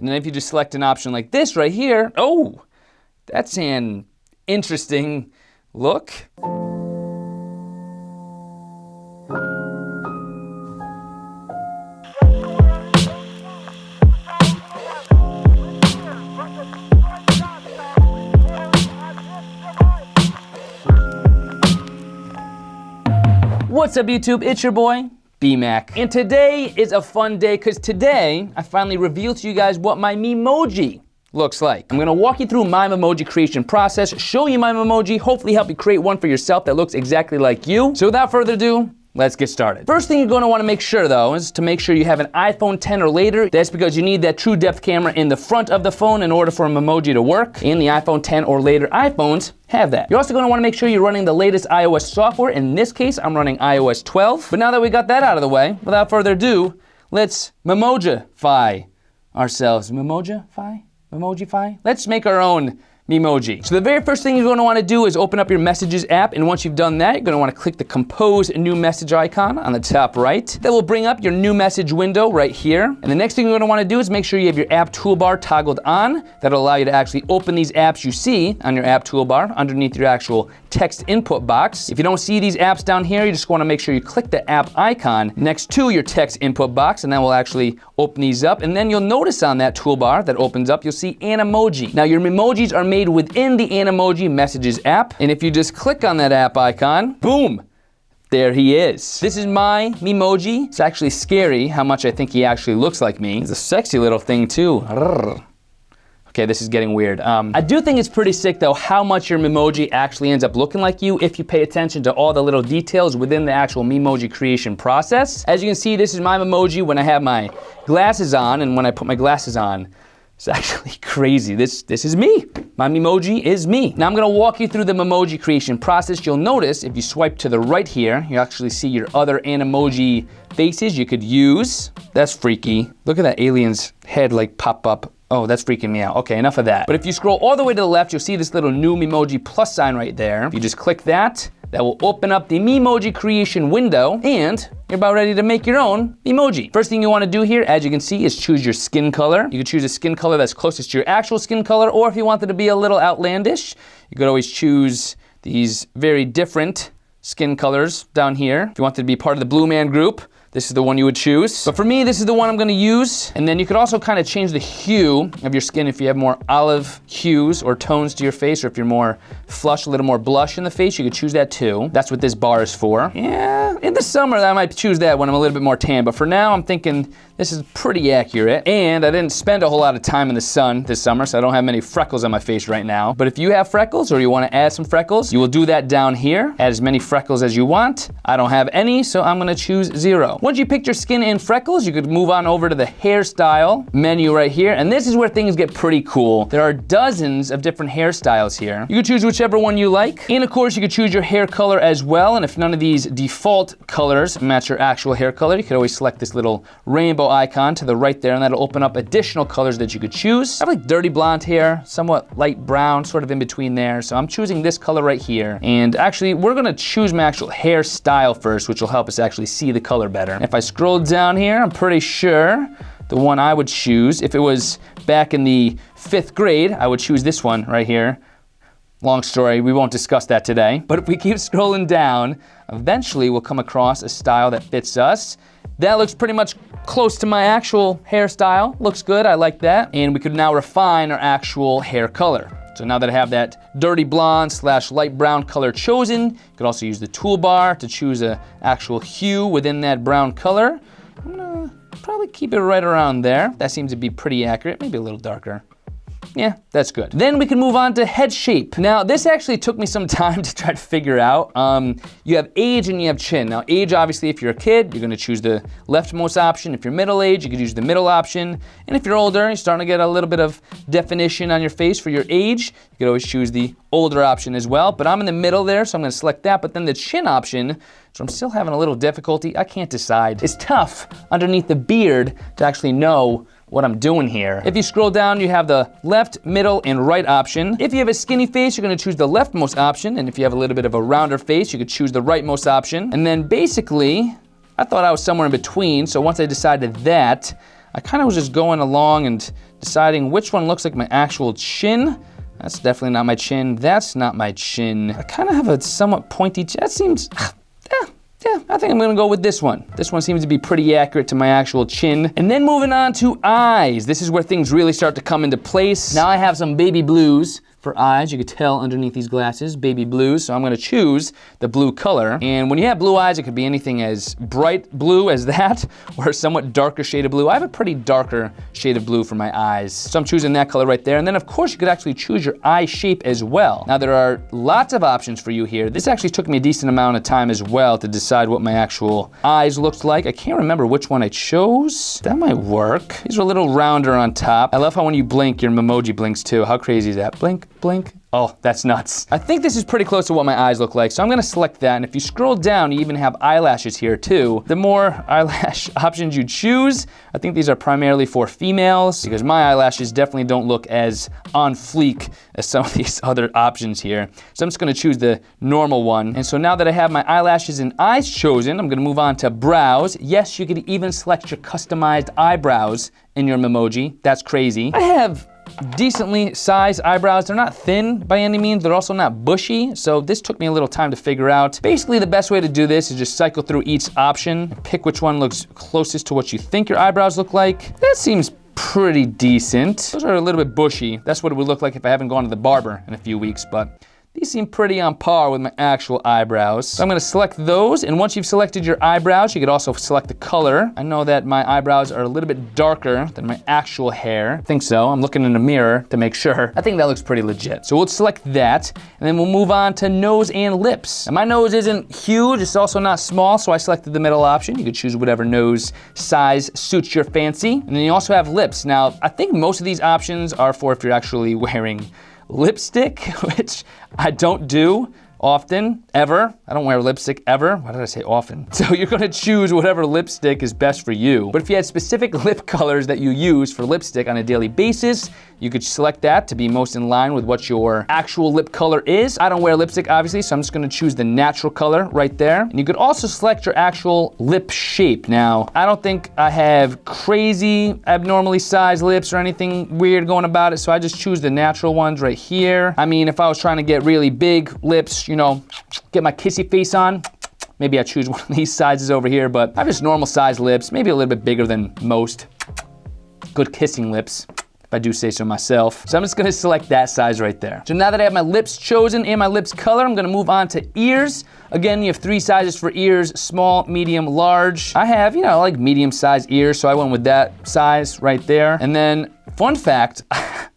And then if you just select an option like this right here, oh, that's an interesting look. What's up YouTube, it's your boy, B-Mac. And today is a fun day because today I finally revealed to you guys what my Memoji looks like. I'm gonna walk you through my Memoji creation process, show you my Memoji, hopefully help you create one for yourself that looks exactly like you. So without further ado, let's get started. First thing you're gonna wanna make sure though is to make sure you have an iPhone 10 or later. That's because you need that true depth camera in the front of the phone in order for a Memoji to work. And the iPhone 10 or later iPhones have that. You're also gonna wanna make sure you're running the latest iOS software. In this case, I'm running iOS 12. But now that we got that out of the way, without further ado, let's Memojify ourselves. Memojify? Let's make our own Memoji. So the very first thing you're going to want to do is open up your Messages app, and once you've done that, you're going to want to click the Compose New Message icon on the top right. That will bring up your new message window right here. And the next thing you're going to want to do is make sure you have your app toolbar toggled on. That'll allow you to actually open these apps you see on your app toolbar underneath your actual text input box. If you don't see these apps down here, you just want to make sure you click the app icon next to your text input box, and that will actually open these up. And then you'll notice on that toolbar that opens up, you'll see Animoji. Now your Memojis are made within the Animoji Messages app, and if you just click on that app icon, boom, there he is. This is my Memoji. It's actually scary how much I think he actually looks like me. He's a sexy little thing too. Okay, this is getting weird. I do think it's pretty sick though how much your Memoji actually ends up looking like you if you pay attention to all the little details within the actual Memoji creation process. As you can see, this is my Memoji when I have my glasses on, and when I put my glasses on, it's actually crazy. This is me. My Memoji is me. Now I'm gonna walk you through the Memoji creation process. You'll notice if you swipe to the right here, you actually see your other Animoji faces you could use. That's freaky. Look at that alien's head like pop up. Oh, that's freaking me out. Okay, enough of that. But if you scroll all the way to the left, you'll see this little new Memoji plus sign right there. If you just click that, that will open up the Memoji creation window, and you're about ready to make your own Memoji. First thing you want to do here, as you can see, is choose your skin color. You can choose a skin color that's closest to your actual skin color, or if you wanted to be a little outlandish, you could always choose these very different skin colors down here. If you wanted to be part of the Blue Man group, this is the one you would choose. But for me, this is the one I'm gonna use. And then you could also kind of change the hue of your skin if you have more olive hues or tones to your face, or if you're more flush, a little more blush in the face, you could choose that too. That's what this bar is for. Yeah, in the summer, I might choose that when I'm a little bit more tan. But for now, I'm thinking this is pretty accurate. And I didn't spend a whole lot of time in the sun this summer, so I don't have many freckles on my face right now. But if you have freckles or you wanna add some freckles, you will do that down here. Add as many freckles as you want. I don't have any, so I'm gonna choose 0. Once you picked your skin and freckles, you could move on over to the hairstyle menu right here. And this is where things get pretty cool. There are dozens of different hairstyles here. You can choose whichever one you like. And of course, you could choose your hair color as well. And if none of these default colors match your actual hair color, you could always select this little rainbow icon to the right there, and that'll open up additional colors that you could choose. I have like dirty blonde hair, somewhat light brown, sort of in between there. So I'm choosing this color right here. And actually, we're gonna choose my actual hairstyle first, which will help us actually see the color better. If I scroll down here, I'm pretty sure the one I would choose, if it was back in the 5th grade, I would choose this one right here. Long story, we won't discuss that today. But if we keep scrolling down, eventually we'll come across a style that fits us. That looks pretty much close to my actual hairstyle. Looks good, I like that. And we could now refine our actual hair color. So now that I have that dirty blonde / light brown color chosen, you could also use the toolbar to choose an actual hue within that brown color. I'm gonna probably keep it right around there. That seems to be pretty accurate, maybe a little darker. Yeah, that's good. Then we can move on to head shape. Now, this actually took me some time to try to figure out. You have age and you have chin. Now, age, obviously, if you're a kid, you're gonna choose the leftmost option. If you're middle age, you could use the middle option. And if you're older, you're starting to get a little bit of definition on your face for your age, you could always choose the older option as well. But I'm in the middle there, so I'm gonna select that. But then the chin option, so I'm still having a little difficulty. I can't decide. It's tough underneath the beard to actually know what I'm doing here. If you scroll down, you have the left, middle, and right option. If you have a skinny face, you're gonna choose the leftmost option, and if you have a little bit of a rounder face, you could choose the rightmost option. And then basically, I thought I was somewhere in between, so once I decided that, I kind of was just going along and deciding which one looks like my actual chin. That's definitely not my chin. That's not my chin. I kind of have a somewhat pointy chin. That seems, yeah, I think I'm gonna go with this one. This one seems to be pretty accurate to my actual chin. And then moving on to eyes. This is where things really start to come into place. Now I have some baby blues for eyes. You could tell underneath these glasses, baby blues. So I'm gonna choose the blue color. And when you have blue eyes, it could be anything as bright blue as that, or a somewhat darker shade of blue. I have a pretty darker shade of blue for my eyes. So I'm choosing that color right there. And then of course you could actually choose your eye shape as well. Now there are lots of options for you here. This actually took me a decent amount of time as well to decide what my actual eyes looked like. I can't remember which one I chose. That might work. These are a little rounder on top. I love how when you blink, your Memoji blinks too. How crazy is that? Blink, blink. Oh, that's nuts. I think this is pretty close to what my eyes look like, so I'm gonna select that. And if you scroll down, you even have eyelashes here too. The more eyelash options you choose, I think these are primarily for females, because my eyelashes definitely don't look as on fleek as some of these other options here. So I'm just gonna choose the normal one. And so now that I have my eyelashes and eyes chosen, I'm gonna move on to brows. Yes, you could even select your customized eyebrows in your Memoji. That's crazy. I have decently sized eyebrows. They're not thin by any means. They're also not bushy. So this took me a little time to figure out. Basically, the best way to do this is just cycle through each option and pick which one looks closest to what you think your eyebrows look like. That seems pretty decent. Those are a little bit bushy. That's what it would look like if I haven't gone to the barber in a few weeks, but these seem pretty on par with my actual eyebrows. So I'm gonna select those, and once you've selected your eyebrows, you could also select the color. I know that my eyebrows are a little bit darker than my actual hair. I think so. I'm looking in the mirror to make sure. I think that looks pretty legit. So we'll select that, and then we'll move on to nose and lips. And my nose isn't huge, it's also not small, so I selected the middle option. You could choose whatever nose size suits your fancy. And then you also have lips. Now, I think most of these options are for if you're actually wearing lipstick, which I don't do often, ever. I don't wear lipstick ever. Why did I say often? So you're gonna choose whatever lipstick is best for you. But if you had specific lip colors that you use for lipstick on a daily basis, you could select that to be most in line with what your actual lip color is. I don't wear lipstick, obviously, so I'm just gonna choose the natural color right there. And you could also select your actual lip shape. Now, I don't think I have crazy, abnormally sized lips or anything weird going about it, so I just choose the natural ones right here. I mean, if I was trying to get really big lips, you know, get my kissy face on, maybe I choose one of these sizes over here, but I have just normal sized lips, maybe a little bit bigger than most. Good kissing lips, if I do say so myself. So I'm just gonna select that size right there. So now that I have my lips chosen and my lips color, I'm gonna move on to ears. Again, you have 3 sizes for ears: small, medium, large. I have, you know, like medium sized ears, so I went with that size right there. And then, fun fact,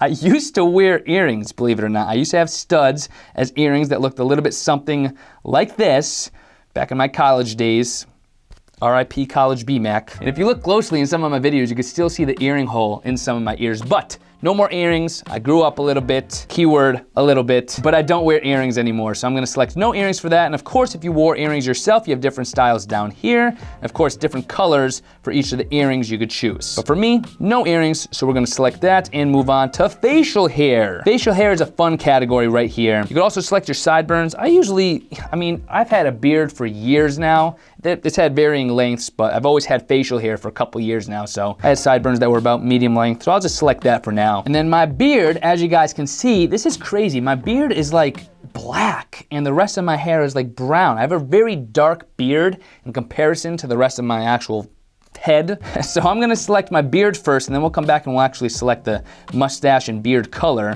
I used to wear earrings, believe it or not. I used to have studs as earrings that looked a little bit something like this back in my college days. RIP College BMAC. And if you look closely in some of my videos, you can still see the earring hole in some of my ears, but no more earrings. I grew up a little bit, keyword a little bit, but I don't wear earrings anymore. So I'm gonna select no earrings for that. And of course, if you wore earrings yourself, you have different styles down here. And of course, different colors for each of the earrings you could choose. But for me, no earrings. So we're gonna select that and move on to facial hair. Facial hair is a fun category right here. You could also select your sideburns. I've had a beard for years now. It's had varying lengths, but I've always had facial hair for a couple years now, so I had sideburns that were about medium length, so I'll just select that for now. And then my beard, as you guys can see, this is crazy. My beard is like black, and the rest of my hair is like brown. I have a very dark beard in comparison to the rest of my actual head. So I'm gonna select my beard first, and then we'll come back and we'll actually select the mustache and beard color.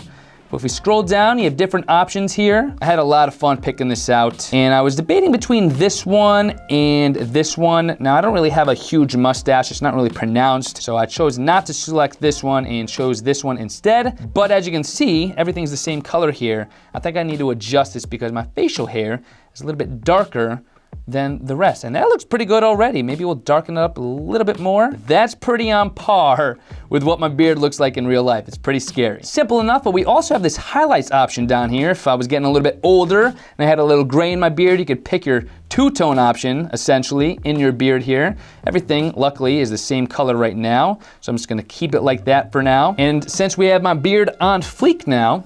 But if we scroll down, you have different options here. I had a lot of fun picking this out, and I was debating between this one and this one. Now, I don't really have a huge mustache. It's not really pronounced, so I chose not to select this one and chose this one instead. But as you can see, everything's the same color here. I think I need to adjust this because my facial hair is a little bit darker than the rest. And that looks pretty good already. Maybe we'll darken it up a little bit more. That's pretty on par with what my beard looks like in real life. It's pretty scary. Simple enough, but we also have this highlights option down here. If I was getting a little bit older and I had a little gray in my beard, you could pick your two-tone option, essentially, in your beard here. Everything, luckily, is the same color right now. So I'm just gonna keep it like that for now. And since we have my beard on fleek now,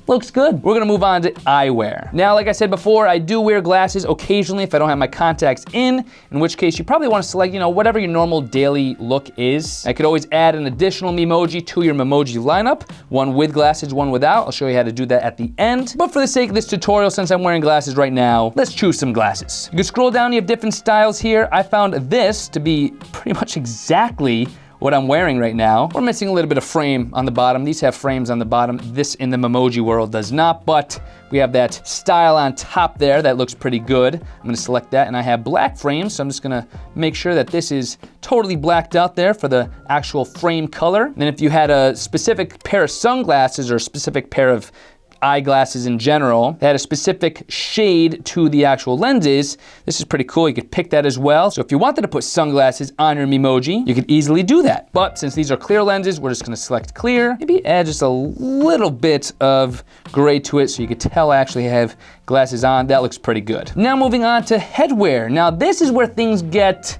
looks good. We're gonna move on to eyewear. Now, like I said before, I do wear glasses occasionally if I don't have my contacts in which case you probably wanna select, whatever your normal daily look is. I could always add an additional Memoji to your Memoji lineup, one with glasses, one without. I'll show you how to do that at the end. But for the sake of this tutorial, since I'm wearing glasses right now, let's choose some glasses. You can scroll down, you have different styles here. I found this to be pretty much exactly what I'm wearing right now. We're missing a little bit of frame on the bottom. These have frames on the bottom. This in the Memoji world does not, but we have that style on top there that looks pretty good. I'm gonna select that, and I have black frames, so I'm just gonna make sure that this is totally blacked out there for the actual frame color. And then if you had a specific pair of sunglasses or a specific pair of eyeglasses in general that had a specific shade to the actual lenses, this is pretty cool. You could pick that as well. So if you wanted to put sunglasses on your Memoji, you could easily do that. But since these are clear lenses, we're just gonna select clear. Maybe add just a little bit of gray to it so you could tell I actually have glasses on. That looks pretty good. Now moving on to headwear. Now this is where things get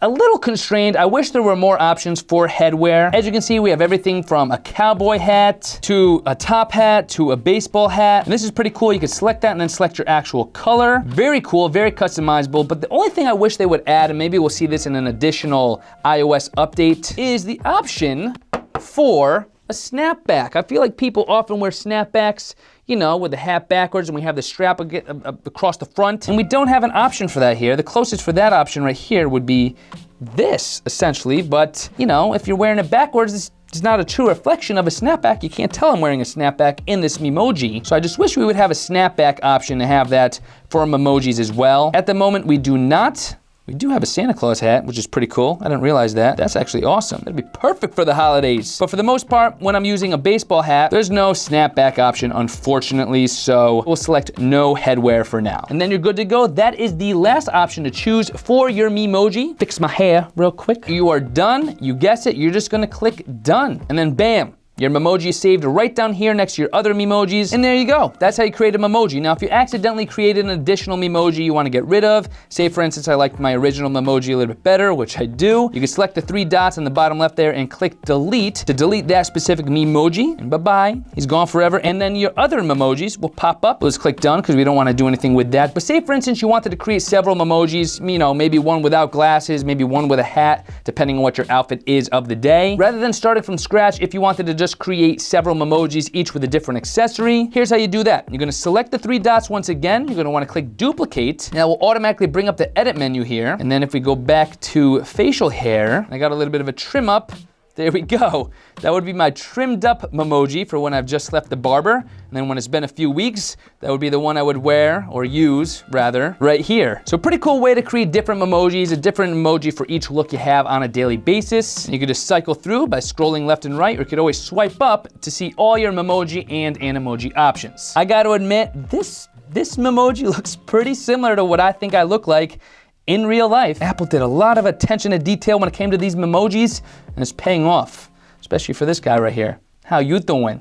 a little constrained. I wish there were more options for headwear. As you can see, we have everything from a cowboy hat to a top hat to a baseball hat. And this is pretty cool. You can select that and then select your actual color. Very cool, very customizable. But the only thing I wish they would add, and maybe we'll see this in an additional iOS update, is the option for a snapback. I feel like people often wear snapbacks, with the hat backwards, and we have the strap across the front. And we don't have an option for that here. The closest for that option right here would be this, essentially. But, if you're wearing it backwards, it's not a true reflection of a snapback. You can't tell I'm wearing a snapback in this Memoji. So I just wish we would have a snapback option to have that for our Memojis as well. At the moment, we do not. We do have a Santa Claus hat, which is pretty cool. I didn't realize that. That's actually awesome. That'd be perfect for the holidays. But for the most part, when I'm using a baseball hat, there's no snapback option, unfortunately, so we'll select no headwear for now. And then you're good to go. That is the last option to choose for your Memoji. Fix my hair real quick. You are done. You guessed it. You're just gonna click done. And then bam. Your Memoji is saved right down here next to your other Memojis, and there you go. That's how you create a Memoji. Now, if you accidentally created an additional Memoji you want to get rid of, say for instance, I like my original Memoji a little bit better, which I do, you can select the 3 dots on the bottom left there and click delete to delete that specific Memoji, and bye-bye, he's gone forever. And then your other Memojis will pop up. Let's click done because we don't want to do anything with that. But say for instance, you wanted to create several Memojis, maybe one without glasses, maybe one with a hat, depending on what your outfit is of the day. Rather than starting from scratch, if you wanted to just create several Memojis, each with a different accessory, here's how you do that. You're gonna select the 3 dots once again. You're gonna wanna click duplicate. And that will automatically bring up the edit menu here. And then if we go back to facial hair, I got a little bit of a trim up. There we go. That would be my trimmed up Memoji for when I've just left the barber. And then when it's been a few weeks, that would be the one I would wear, or use rather, right here. So pretty cool way to create different Memojis, a different emoji for each look you have on a daily basis. You could just cycle through by scrolling left and right, or you could always swipe up to see all your Memoji and Animoji options. I gotta admit, this Memoji looks pretty similar to what I think I look like in real life. Apple did a lot of attention to detail when it came to these Memojis, and it's paying off, especially for this guy right here. How you doing?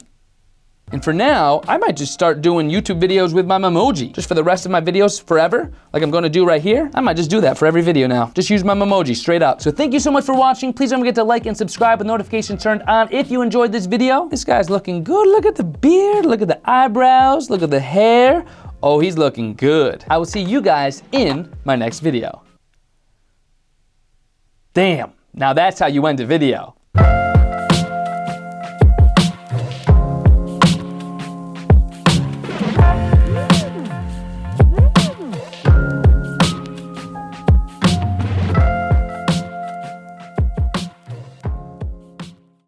And for now, I might just start doing YouTube videos with my Memoji, just for the rest of my videos forever, like I'm gonna do right here. I might just do that for every video now. Just use my Memoji straight up. So thank you so much for watching. Please don't forget to like and subscribe with notifications turned on if you enjoyed this video. This guy's looking good. Look at the beard, look at the eyebrows, look at the hair. Oh, he's looking good. I will see you guys in my next video. Damn, now that's how you end a video.